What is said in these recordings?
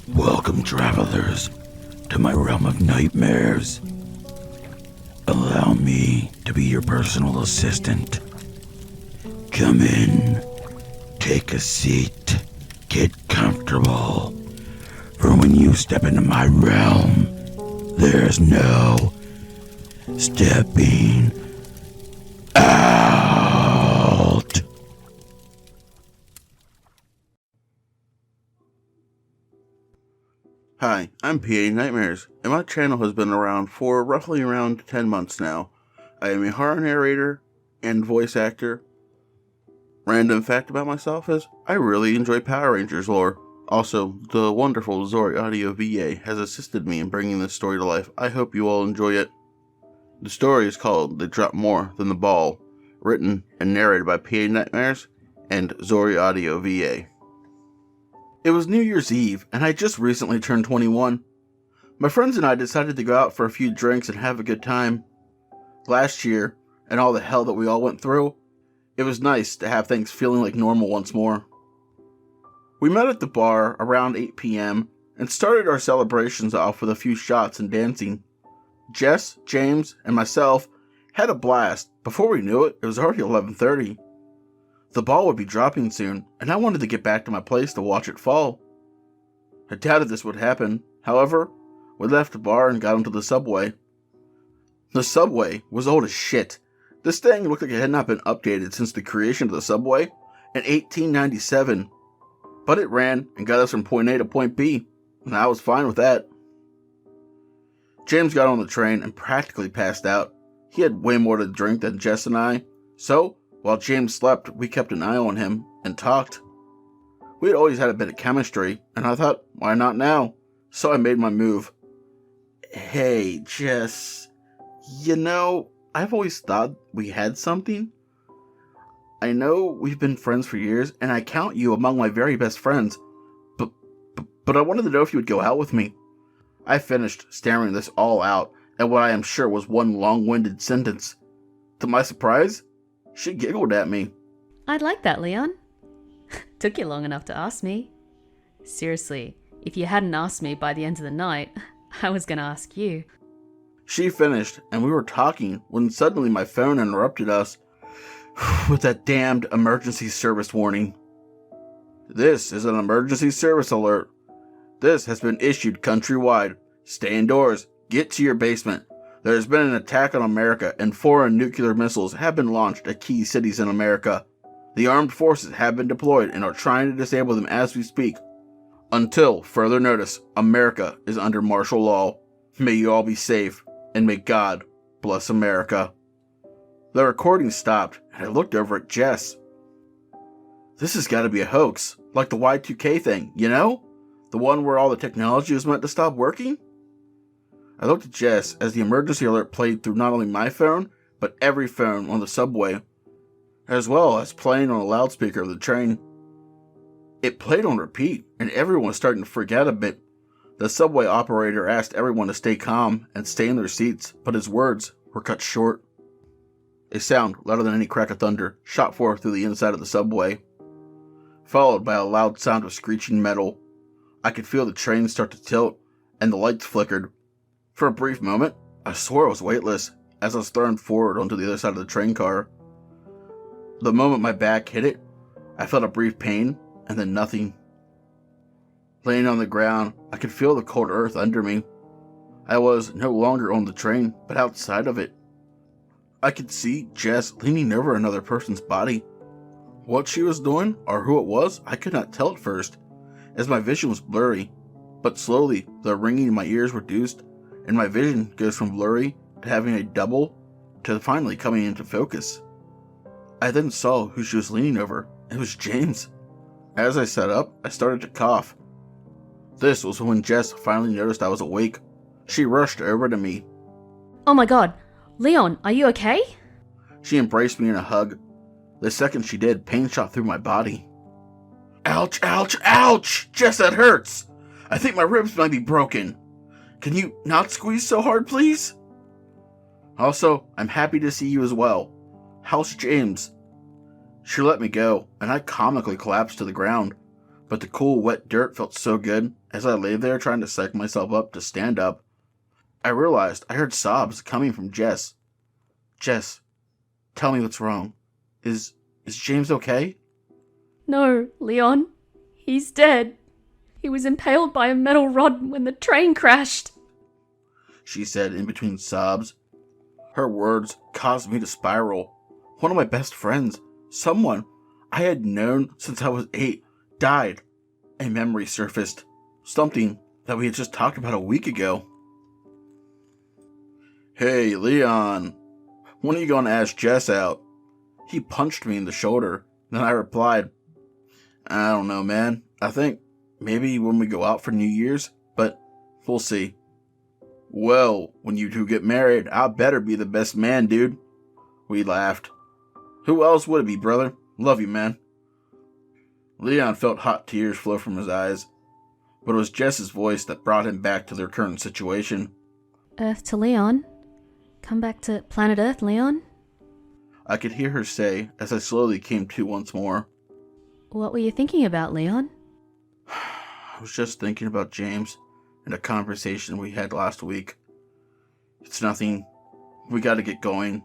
Welcome, travelers, to my realm of nightmares. Allow me to be your personal assistant. Come in, take a seat, get comfortable. For when you step into my realm, there's no stepping out. Hi, I'm PA Nightmares, and my channel has been around for roughly around 10 months now. I am a horror narrator and voice actor. Random fact about myself is, I really enjoy Power Rangers lore. Also, the wonderful Zori audio VA has assisted me in bringing this story to life. I hope you all enjoy it. The story is called They Drop More Than the Ball, written and narrated by PA Nightmares and Zori audio VA. It was New Year's Eve, and I just recently turned 21. My friends and I decided to go out for a few drinks and have a good time. Last year, and all the hell that we all went through, it was nice to have things feeling like normal once more. We met at the bar around 8 p.m. and started our celebrations off with a few shots and dancing. Jess, James, and myself had a blast. Before we knew it, it was already 11:30. The ball would be dropping soon, and I wanted to get back to my place to watch it fall. I doubted this would happen. However, we left the bar and got onto the subway. The subway was old as shit. This thing looked like it had not been updated since the creation of the subway in 1897. But it ran and got us from point A to point B, and I was fine with that. James got on the train and practically passed out. He had way more to drink than Jess and I, so while James slept, we kept an eye on him and talked. We had always had a bit of chemistry, and I thought, why not now? So I made my move. Hey, Jess, I've always thought we had something. I know we've been friends for years, and I count you among my very best friends, but I wanted to know if you would go out with me. I finished staring this all out at what I am sure was one long-winded sentence. To my surprise, she giggled at me. I'd like that, Leon. Took you long enough to ask me. Seriously, if you hadn't asked me by the end of the night, I was gonna ask you. She finished, and we were talking when suddenly my phone interrupted us with that damned emergency service warning. This is an emergency service alert. This has been issued countrywide. Stay indoors. Get to your basement. There has been an attack on America, and foreign nuclear missiles have been launched at key cities in America. The armed forces have been deployed and are trying to disable them as we speak. Until further notice, America is under martial law. May you all be safe, and may God bless America. The recording stopped, and I looked over at Jess. This has got to be a hoax, like the Y2K thing, you know? The one where all the technology was meant to stop working? I looked at Jess as the emergency alert played through not only my phone, but every phone on the subway, as well as playing on a loudspeaker of the train. It played on repeat, and everyone was starting to freak out a bit. The subway operator asked everyone to stay calm and stay in their seats, but his words were cut short. A sound louder than any crack of thunder shot forth through the inside of the subway, followed by a loud sound of screeching metal. I could feel the train start to tilt, and the lights flickered. For a brief moment, I swore I was weightless as I was thrown forward onto the other side of the train car. The moment my back hit it, I felt a brief pain, and then nothing. Laying on the ground, I could feel the cold earth under me. I was no longer on the train, but outside of it. I could see Jess leaning over another person's body. What she was doing, or who it was, I could not tell at first, as my vision was blurry. But slowly, the ringing in my ears reduced, and my vision goes from blurry to having a double to finally coming into focus. I then saw who she was leaning over. It was James. As I sat up, I started to cough. This was when Jess finally noticed I was awake. She rushed over to me. Oh my god, Leon, are you okay? She embraced me in a hug. The second she did, pain shot through my body. Ouch, ouch, ouch! Jess, that hurts! I think my ribs might be broken. Can you not squeeze so hard, please? Also, I'm happy to see you as well. How's James? She let me go, and I comically collapsed to the ground, but the cool, wet dirt felt so good as I lay there trying to psych myself up to stand up. I realized I heard sobs coming from Jess. Jess, tell me what's wrong. Is James okay? No, Leon. He's dead. He was impaled by a metal rod when the train crashed, she said in between sobs. Her words caused me to spiral. One of my best friends, someone I had known since I was 8, died. A memory surfaced. Something that we had just talked about a week ago. Hey, Leon. When are you going to ask Jess out? He punched me in the shoulder. Then I replied, I don't know, man. I think maybe when we go out for New Year's, but we'll see. Well, when you two get married, I better be the best man, dude. We laughed. Who else would it be, brother? Love you, man. Leon felt hot tears flow from his eyes, but it was Jess's voice that brought him back to their current situation. Earth to Leon. Come back to planet Earth, Leon. I could hear her say as I slowly came to once more. What were you thinking about, Leon? I was just thinking about James and a conversation we had last week. It's nothing. We gotta get going.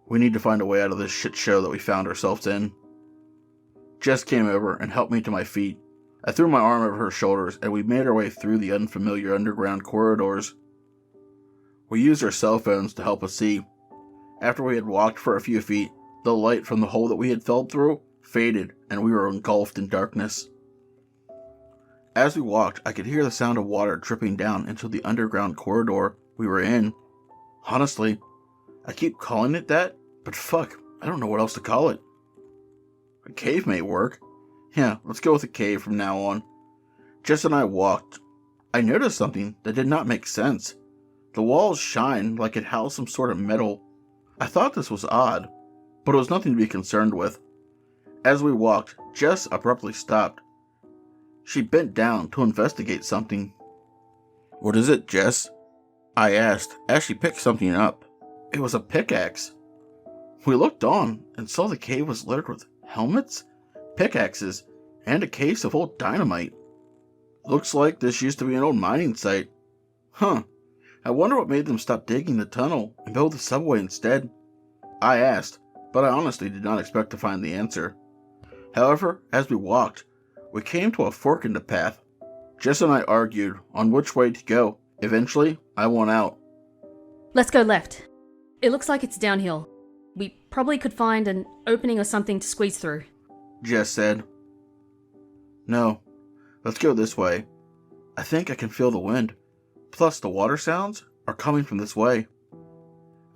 We need to find a way out of this shit show that we found ourselves in. Jess came over and helped me to my feet. I threw my arm over her shoulders and we made our way through the unfamiliar underground corridors. We used our cell phones to help us see. After we had walked for a few feet, the light from the hole that we had fell through faded and we were engulfed in darkness. As we walked, I could hear the sound of water dripping down into the underground corridor we were in. Honestly, I keep calling it that, but fuck, I don't know what else to call it. A cave may work. Yeah, let's go with a cave from now on. Jess and I walked. I noticed something that did not make sense. The walls shine like it housed some sort of metal. I thought this was odd, but it was nothing to be concerned with. As we walked, Jess abruptly stopped. She bent down to investigate something. What is it, Jess? I asked as she picked something up. It was a pickaxe. We looked on and saw the cave was littered with helmets, pickaxes, and a case of old dynamite. Looks like this used to be an old mining site. Huh. I wonder what made them stop digging the tunnel and build the subway instead. I asked, but I honestly did not expect to find the answer. However, as we walked, we came to a fork in the path. Jess and I argued on which way to go. Eventually, I won out. Let's go left. It looks like it's downhill. We probably could find an opening or something to squeeze through. Jess said. No, let's go this way. I think I can feel the wind. Plus, the water sounds are coming from this way.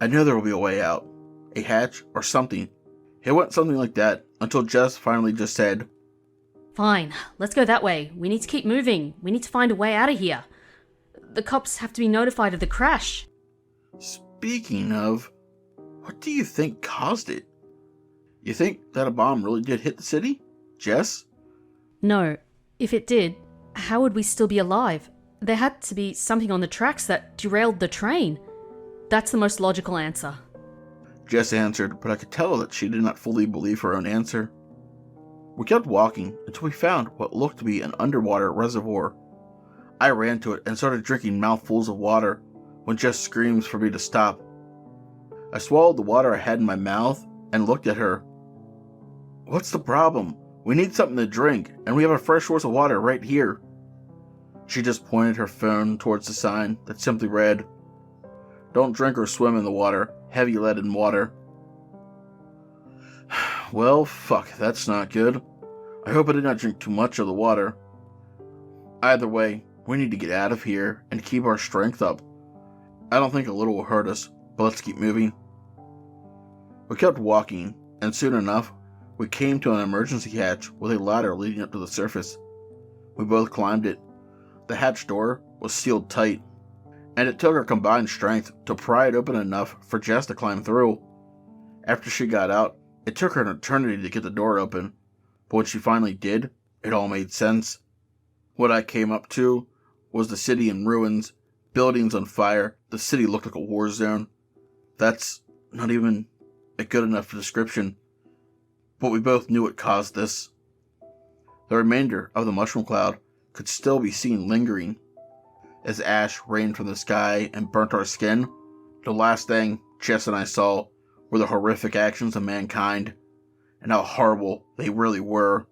I know there will be a way out. A hatch or something. It went something like that until Jess finally just said, Fine, let's go that way. We need to keep moving. We need to find a way out of here. The cops have to be notified of the crash. Speaking of, what do you think caused it? You think that a bomb really did hit the city, Jess? No, if it did, how would we still be alive? There had to be something on the tracks that derailed the train. That's the most logical answer. Jess answered, but I could tell that she did not fully believe her own answer. We kept walking until we found what looked to be an underwater reservoir. I ran to it and started drinking mouthfuls of water when Jess screams for me to stop. I swallowed the water I had in my mouth and looked at her. What's the problem? We need something to drink, and we have a fresh source of water right here. She just pointed her phone towards the sign that simply read, Don't drink or swim in the water. Heavy lead in water. Well, fuck, that's not good. I hope I did not drink too much of the water. Either way, we need to get out of here and keep our strength up. I don't think a little will hurt us, but let's keep moving. We kept walking, and soon enough, we came to an emergency hatch with a ladder leading up to the surface. We both climbed it. The hatch door was sealed tight, and it took our combined strength to pry it open enough for Jess to climb through. After she got out, it took her an eternity to get the door open, but when she finally did, it all made sense. What I came up to was the city in ruins, buildings on fire. The city looked like a war zone. That's not even a good enough description, but we both knew what caused this. The remainder of the mushroom cloud could still be seen lingering as ash rained from the sky and burnt our skin. The last thing Jess and I saw were the horrific actions of mankind and how horrible they really were.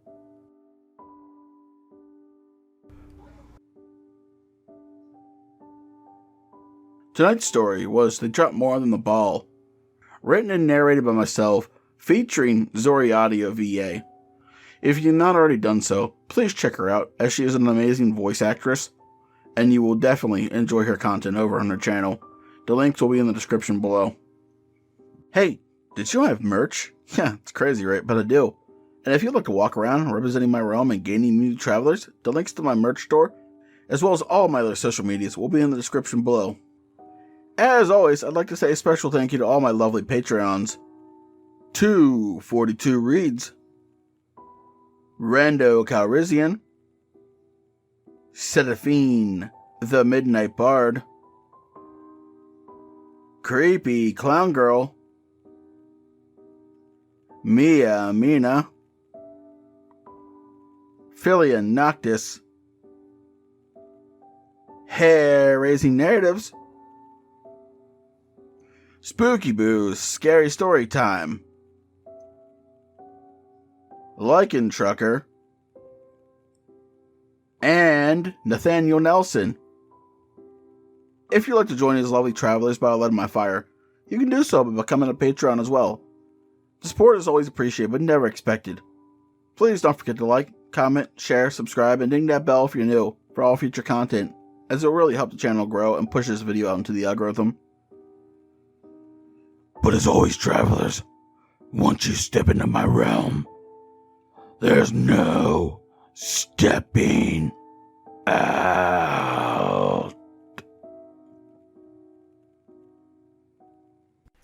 Tonight's story was They Dropped More Than the Ball, written and narrated by myself, featuring Zori Audio VA. If you've not already done so, please check her out, as she is an amazing voice actress, and you will definitely enjoy her content over on her channel. The links will be in the description below. Hey, did you have merch? Yeah, it's crazy, right? But I do. And if you'd like to walk around representing my realm and gaining new travelers, the links to my merch store, as well as all my other social medias, will be in the description below. As always, I'd like to say a special thank you to all my lovely Patreons. 242 Reads, Rando Calrissian, Seraphine, the Midnight Bard, Creepy Clown Girl, Mia Mina, Philia Noctis, Hair Raising Narratives, Spooky Boo's Scary Story Time, Lycan Trucker, and Nathaniel Nelson. If you'd like to join these lovely travelers by light of my fire, you can do so by becoming a Patreon as well. The support is always appreciated but never expected. Please don't forget to like, comment, share, subscribe, and ding that bell if you're new for all future content, as it will really help the channel grow and push this video out into the algorithm. But as always, travelers, once you step into my realm, there's no stepping out.